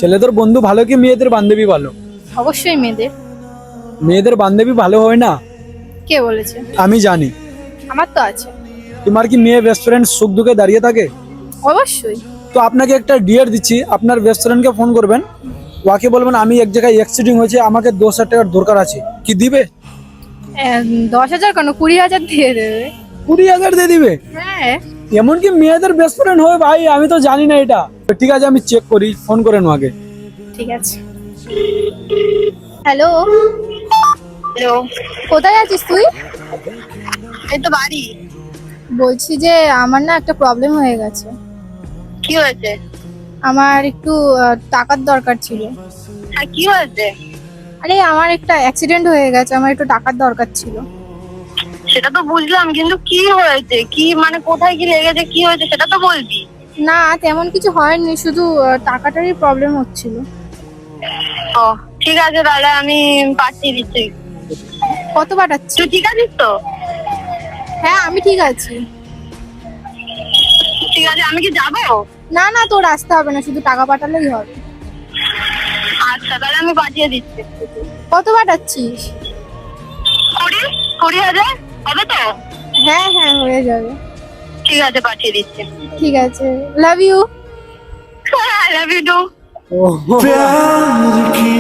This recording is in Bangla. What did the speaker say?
ছেলেদের বন্ধু ভালো কি মেয়েদের বান্ধবী ভালো? অবশ্যই মেয়েদের। মেয়েদের বান্ধবী ভালো হয় না? কে বলেছে? আমি জানি। আমার তো আছে। তোমার কি মেয়ে বেস্ট ফ্রেন্ড সুখ দুঃখে দাঁড়িয়ে থাকে? অবশ্যই। তো আপনাকে একটা ডিয়ার দিচ্ছি, আপনার বেস্ট ফ্রেন্ডকে ফোন করবেন, ওকে বলবেন আমি এক জায়গায় অ্যাক্সিডেন্ট হয়েছে, আমাকে 10,000 টাকার দরকার আছে, কি দিবে? 10,000 কেন, 20,000 দিয়ে দেবে। 20,000 দিয়ে দিবে? হ্যাঁ। এমনকি মেয়েদের বেস্ট ফ্রেন্ড হয় ভাই, আমি তো জানি না এটা। ঠিক আছে, আমি চেক করি, ফোন করেন ওকে। ঠিক আছে। হ্যালো, হ্যালো, কোথায় আছিস তুই? এই তো বাড়ি। বলছি যে আমার না একটা প্রবলেম হয়ে গেছে। কি হয়েছে? আমার একটু টাকার দরকার ছিল। হ্যাঁ, কি হয়েছে? আরে আমার একটা অ্যাক্সিডেন্ট হয়ে গেছে, আমার একটু টাকার দরকার ছিল। সেটা তো বুঝলাম, কিন্তু কি হয়েছে, কি মানে কোথায় কি লেগেছে, কি হয়েছে সেটা তো বলবি। না তেমন কিছু হয়নি, শুধু টাকাটারই প্রবলেম হচ্ছিল। ও ঠিক আছে, তাহলে আমি পাঠিয়ে দিচ্ছি। কত পাঠাচ্ছি? তুই ঠিক আছিস তো? হ্যাঁ আমি ঠিক আছি। ঠিক আছে, আমি কি যাবো? না না, তোর আসতে হবে না, শুধু টাকা পাঠালেই হবে। আচ্ছা, তাহলে আমি পাঠিয়ে দিচ্ছি। কত পাঠাচ্ছিস? 20,000 হবে তো? হ্যাঁ হ্যাঁ হয়ে যাবে। ঠিক আছে, পাঠিয়ে দিচ্ছি। ঠিক আছে, love you. I love you too. ও प्यार की